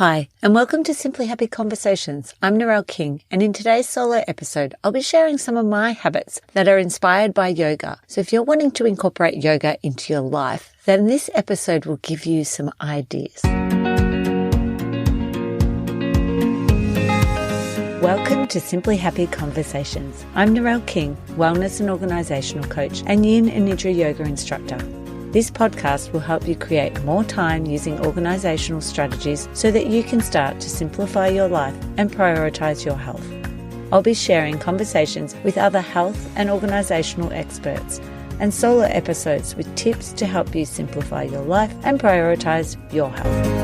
Hi, and welcome to Simply Happy Conversations. I'm Narelle King, and in today's solo episode, I'll be sharing some of my habits that are inspired by yoga. So if you're wanting to incorporate yoga into your life, then this episode will give you some ideas. Welcome to Simply Happy Conversations. I'm Narelle King, wellness and organisational coach and Yin and Nidra yoga instructor. This podcast will help you create more time using organisational strategies so that you can start to simplify your life and prioritise your health. I'll be sharing conversations with other health and organisational experts and solo episodes with tips to help you simplify your life and prioritise your health.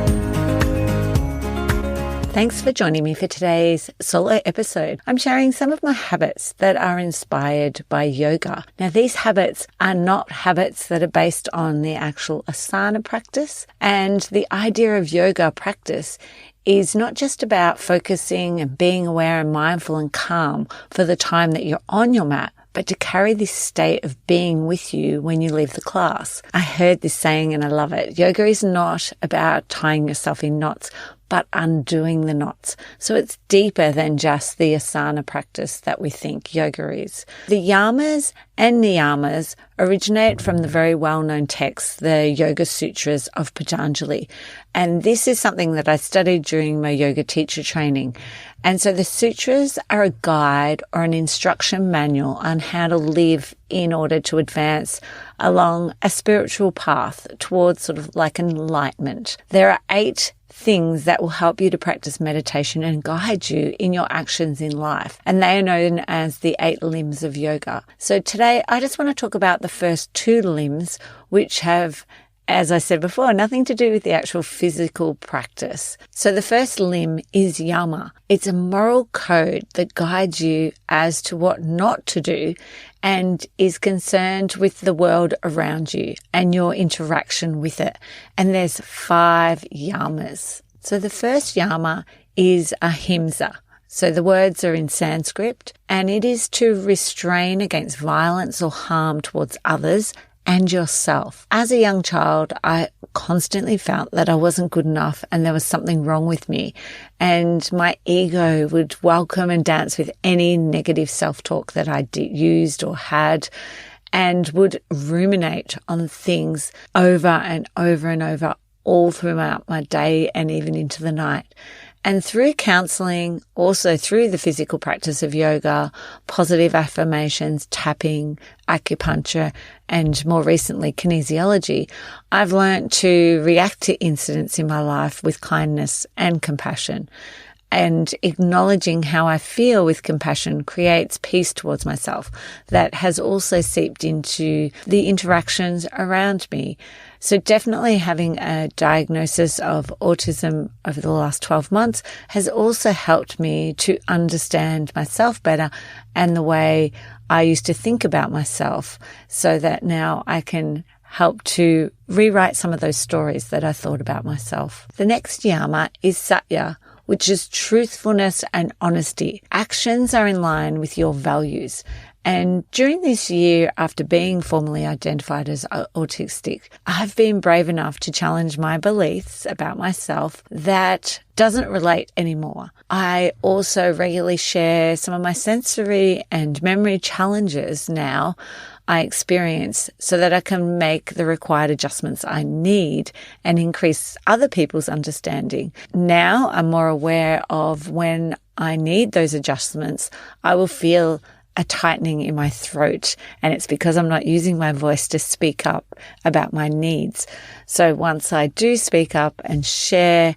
Thanks for joining me for today's solo episode. I'm sharing some of my habits that are inspired by yoga. Now, these habits are not habits that are based on the actual asana practice. And the idea of yoga practice is not just about focusing and being aware and mindful and calm for the time that you're on your mat, but to carry this state of being with you when you leave the class. I heard this saying and I love it. Yoga is not about tying yourself in knots, but undoing the knots. So it's deeper than just the asana practice that we think yoga is. The yamas and niyamas originate from the very well-known texts, the Yoga Sutras of Patanjali. And this is something that I studied during my yoga teacher training. And so the sutras are a guide or an instruction manual on how to live in order to advance along a spiritual path towards sort of like enlightenment. There are 8 things that will help you to practice meditation and guide you in your actions in life. And they are known as the 8 limbs of yoga. So today I just want to talk about the first 2 limbs, which have, as I said before, nothing to do with the actual physical practice. So the first limb is yama. It's a moral code that guides you as to what not to do and is concerned with the world around you and your interaction with it. And there's 5 yamas. So the first yama is ahimsa. So the words are in Sanskrit, and it is to restrain against violence or harm towards others and yourself. As a young child, I constantly felt that I wasn't good enough and there was something wrong with me. And my ego would welcome and dance with any negative self-talk that I used or had, and would ruminate on things over and over and over all throughout my day and even into the night. And through counseling, also through the physical practice of yoga, positive affirmations, tapping, acupuncture, and more recently kinesiology, I've learned to react to incidents in my life with kindness and compassion. And acknowledging how I feel with compassion creates peace towards myself that has also seeped into the interactions around me. So definitely having a diagnosis of autism over the last 12 months has also helped me to understand myself better and the way I used to think about myself, so that now I can help to rewrite some of those stories that I thought about myself. The next yama is satya, which is truthfulness and honesty. Actions are in line with your values. And during this year, after being formally identified as autistic, I've been brave enough to challenge my beliefs about myself that doesn't relate anymore. I also regularly share some of my sensory and memory challenges now I experience, so that I can make the required adjustments I need and increase other people's understanding. Now I'm more aware of when I need those adjustments, I will feel a tightening in my throat, and it's because I'm not using my voice to speak up about my needs. So once I do speak up and share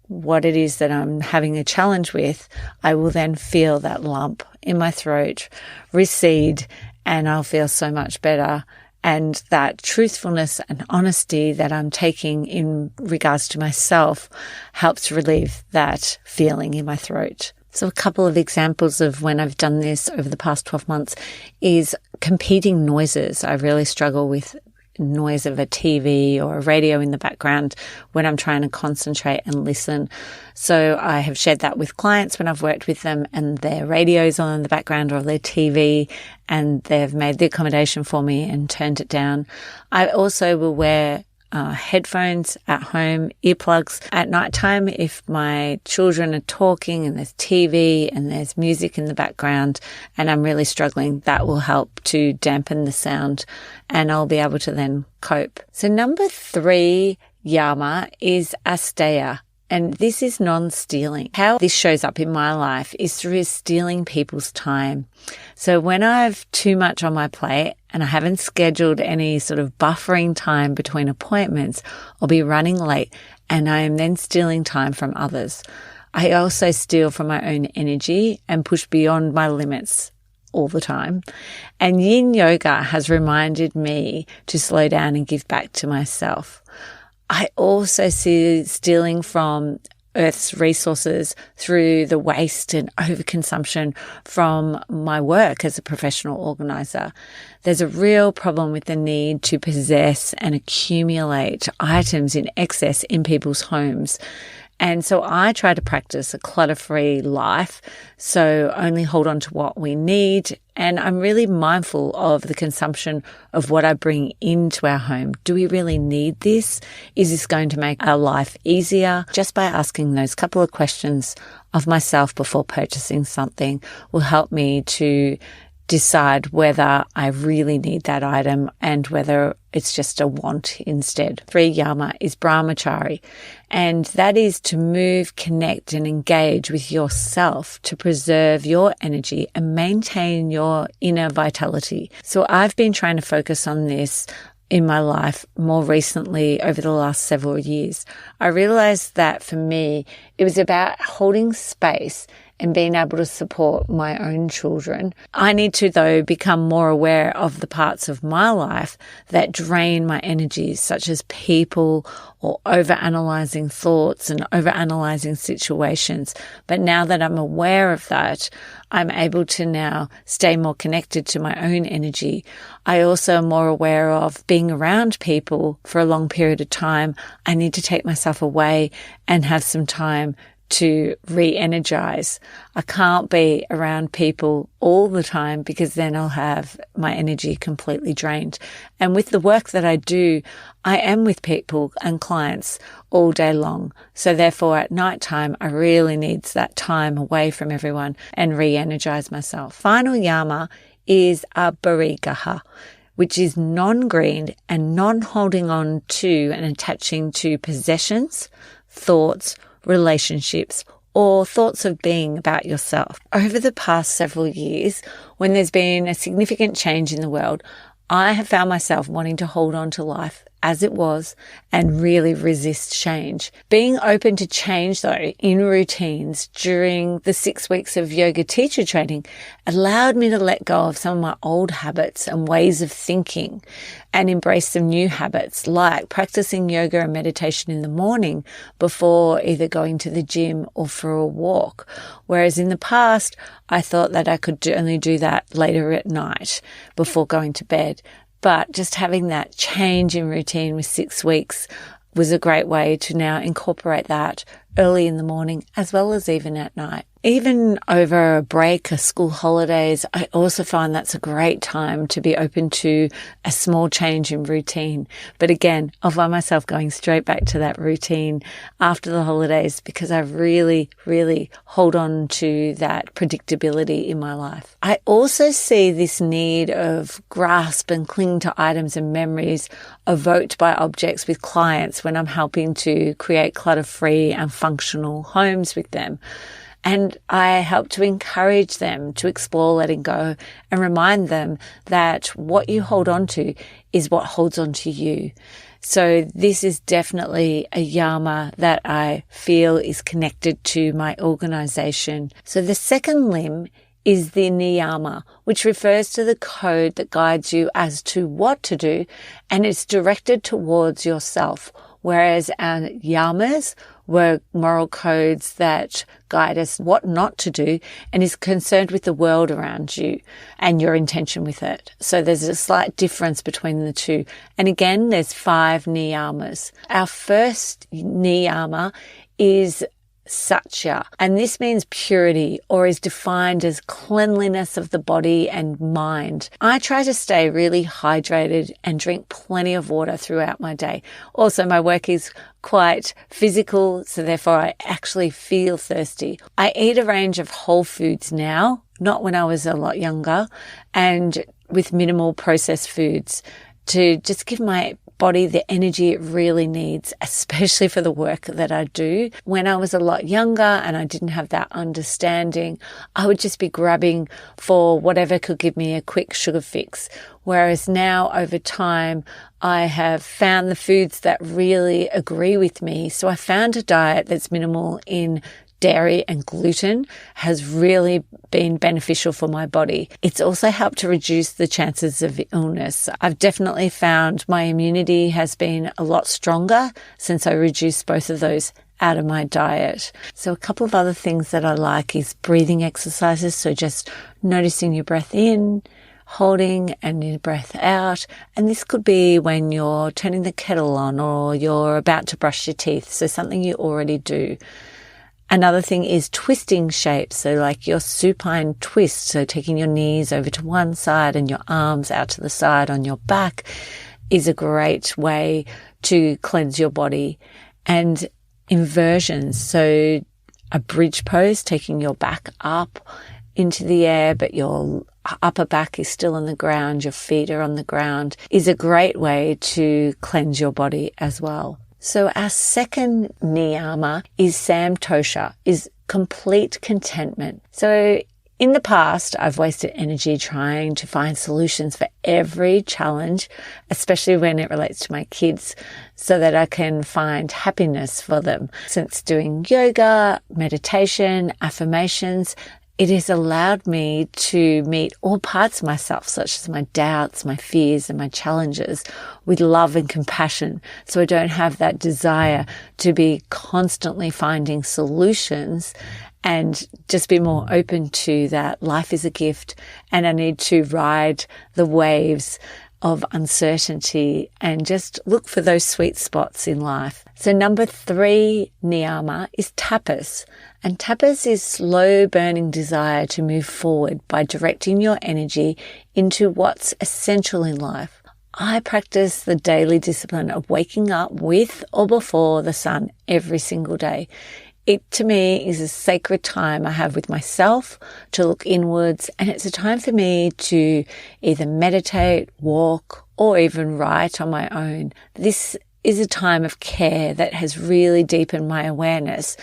what it is that I'm having a challenge with, I will then feel that lump in my throat recede, and I'll feel so much better. And that truthfulness and honesty that I'm taking in regards to myself helps relieve that feeling in my throat. So a couple of examples of when I've done this over the past 12 months is competing noises. I really struggle with noise of a TV or a radio in the background when I'm trying to concentrate and listen. So I have shared that with clients when I've worked with them and their radio's on in the background or their TV, and they've made the accommodation for me and turned it down. I also will wear headphones at home, earplugs. At nighttime, if my children are talking and there's TV and there's music in the background and I'm really struggling, that will help to dampen the sound and I'll be able to then cope. So number 3 yama is asteya. And this is non-stealing. How this shows up in my life is through stealing people's time. So when I've too much on my plate and I haven't scheduled any sort of buffering time between appointments, I'll be running late and I am then stealing time from others. I also steal from my own energy and push beyond my limits all the time. And yin yoga has reminded me to slow down and give back to myself. I also see stealing from Earth's resources through the waste and overconsumption from my work as a professional organizer. There's a real problem with the need to possess and accumulate items in excess in people's homes. And so I try to practice a clutter-free life, so only hold on to what we need. And I'm really mindful of the consumption of what I bring into our home. Do we really need this? Is this going to make our life easier? Just by asking those couple of questions of myself before purchasing something will help me to decide whether I really need that item and whether it's just a want instead. 3 yama is brahmachari, and that is to move, connect and engage with yourself to preserve your energy and maintain your inner vitality. So I've been trying to focus on this in my life more recently over the last several years. I realized that for me, it was about holding space and being able to support my own children. I need to, though, become more aware of the parts of my life that drain my energies, such as people or overanalyzing thoughts and overanalyzing situations. But now that I'm aware of that, I'm able to now stay more connected to my own energy. I also am more aware of being around people for a long period of time. I need to take myself away and have some time to re-energize. I can't be around people all the time because then I'll have my energy completely drained. And with the work that I do, I am with people and clients all day long. So therefore at nighttime, I really need that time away from everyone and re-energize myself. Final yama is abarigaha, which is non-greed and non-holding on to and attaching to possessions, thoughts, relationships, or thoughts of being about yourself. Over the past several years, when there's been a significant change in the world, I have found myself wanting to hold on to life as it was and really resist change. Being open to change, though, in routines during the 6 weeks of yoga teacher training allowed me to let go of some of my old habits and ways of thinking and embrace some new habits, like practicing yoga and meditation in the morning before either going to the gym or for a walk. Whereas in the past, I thought that I could only do that later at night before going to bed. But just having that change in routine with 6 weeks was a great way to now incorporate that early in the morning as well as even at night. Even over a break or school holidays, I also find that's a great time to be open to a small change in routine. But again, I'll find myself going straight back to that routine after the holidays because I really, really hold on to that predictability in my life. I also see this need of grasp and cling to items and memories evoked by objects with clients when I'm helping to create clutter-free and functional homes with them. And I help to encourage them to explore letting go and remind them that what you hold on to is what holds on to you. So this is definitely a yama that I feel is connected to my organization. So the second limb is the niyama, which refers to the code that guides you as to what to do, and it's directed towards yourself. Whereas our yamas were moral codes that guide us what not to do and is concerned with the world around you and your intention with it. So there's a slight difference between the two. And again, there's 5 niyamas. Our first niyama is satya, and this means purity, or is defined as cleanliness of the body and mind. I try to stay really hydrated and drink plenty of water throughout my day. Also, my work is quite physical, so therefore I actually feel thirsty. I eat a range of whole foods now, not when I was a lot younger, and with minimal processed foods to just give my body the energy it really needs, especially for the work that I do. When I was a lot younger and I didn't have that understanding, I would just be grabbing for whatever could give me a quick sugar fix. Whereas now, over time, I have found the foods that really agree with me. So I found a diet that's minimal in dairy and gluten has really been beneficial for my body. It's also helped to reduce the chances of illness. I've definitely found my immunity has been a lot stronger since I reduced both of those out of my diet. So a couple of other things that I like is breathing exercises. So just noticing your breath in, holding, and your breath out. And this could be when you're turning the kettle on or you're about to brush your teeth. So something you already do. Another thing is twisting shapes. So like your supine twist. So taking your knees over to one side and your arms out to the side on your back is a great way to cleanse your body. And inversions. So a bridge pose, taking your back up into the air, but your upper back is still on the ground, your feet are on the ground, is a great way to cleanse your body as well. So our second niyama is samtosha, is complete contentment. So in the past, I've wasted energy trying to find solutions for every challenge, especially when it relates to my kids, so that I can find happiness for them. Since doing yoga, meditation, affirmations, it has allowed me to meet all parts of myself, such as my doubts, my fears, and my challenges with love and compassion. So I don't have that desire to be constantly finding solutions and just be more open to that life is a gift and I need to ride the waves of uncertainty and just look for those sweet spots in life. So number 3 niyama is tapas. And tapas is slow burning desire to move forward by directing your energy into what's essential in life. I practice the daily discipline of waking up with or before the sun every single day. It, to me, is a sacred time I have with myself to look inwards, and it's a time for me to either meditate, walk, or even write on my own. This is a time of care that has really deepened my awareness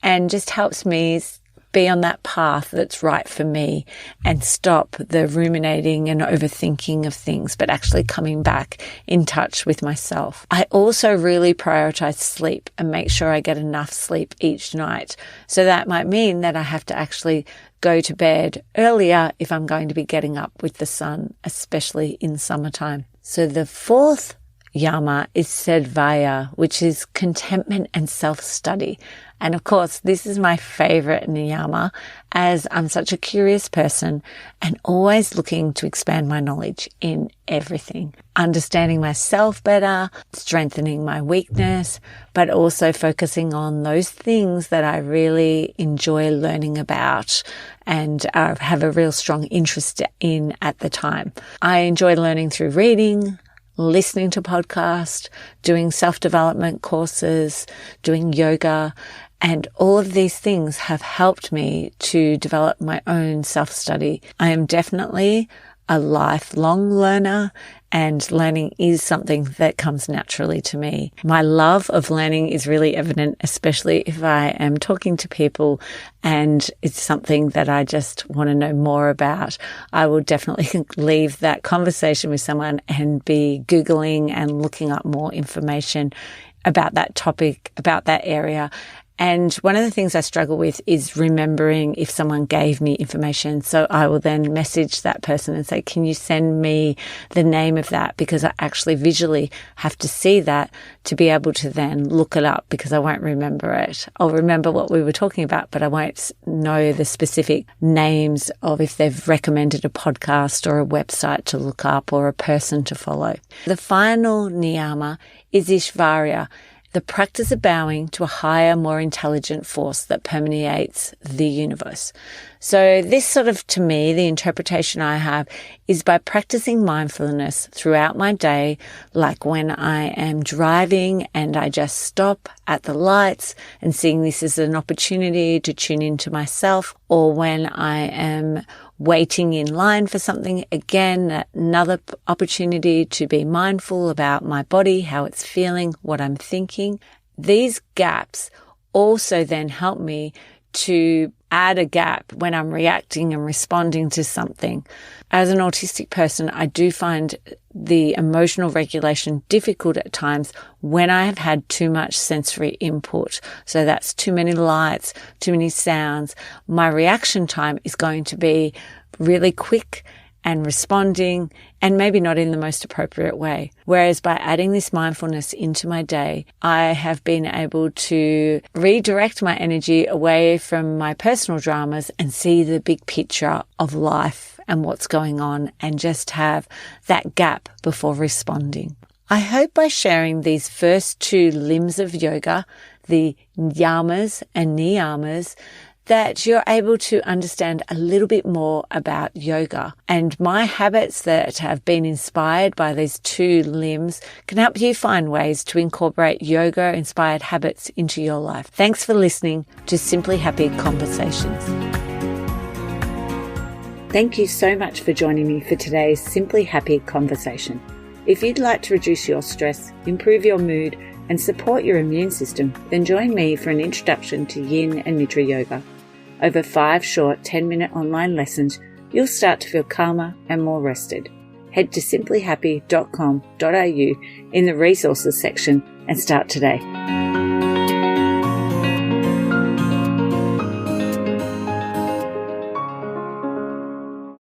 and just helps me be on that path that's right for me and stop the ruminating and overthinking of things, but actually coming back in touch with myself. I also really prioritize sleep and make sure I get enough sleep each night. So that might mean that I have to actually go to bed earlier if I'm going to be getting up with the sun, especially in summertime. So the 4th yama is sadvaya, which is contentment and self-study. And of course, this is my favorite niyama as I'm such a curious person and always looking to expand my knowledge in everything. Understanding myself better, strengthening my weakness, but also focusing on those things that I really enjoy learning about and have a real strong interest in at the time. I enjoy learning through reading, listening to podcasts, doing self-development courses, doing yoga, and all of these things have helped me to develop my own self-study. I am definitely a lifelong learner, and learning is something that comes naturally to me. My love of learning is really evident, especially if I am talking to people and it's something that I just want to know more about. I will definitely leave that conversation with someone and be Googling and looking up more information about that topic, about that area. And one of the things I struggle with is remembering if someone gave me information. So I will then message that person and say, can you send me the name of that? Because I actually visually have to see that to be able to then look it up, because I won't remember it. I'll remember what we were talking about, but I won't know the specific names of if they've recommended a podcast or a website to look up or a person to follow. The final niyama is Ishvarya. the practice of bowing to a higher, more intelligent force that permeates the universe. So this sort of, to me, the interpretation I have is by practicing mindfulness throughout my day, like when I am driving and I just stop at the lights and seeing this as an opportunity to tune into myself, or when I am waiting in line for something, again, another opportunity to be mindful about my body, how it's feeling, what I'm thinking. These gaps also then help me to add a gap when I'm reacting and responding to something. As an autistic person, I do find the emotional regulation difficult at times when I have had too much sensory input. So that's too many lights, too many sounds. My reaction time is going to be really quick and responding, and maybe not in the most appropriate way. Whereas by adding this mindfulness into my day, I have been able to redirect my energy away from my personal dramas and see the big picture of life and what's going on, and just have that gap before responding. I hope by sharing these first two limbs of yoga, the yamas and niyamas, that you're able to understand a little bit more about yoga. And my habits that have been inspired by these two limbs can help you find ways to incorporate yoga-inspired habits into your life. Thanks for listening to Simply Happy Conversations. Thank you so much for joining me for today's Simply Happy Conversation. If you'd like to reduce your stress, improve your mood, and support your immune system, then join me for an introduction to Yin and Nidra Yoga. Over 5 short 10-minute online lessons, you'll start to feel calmer and more rested. Head to simplyhappy.com.au in the resources section and start today.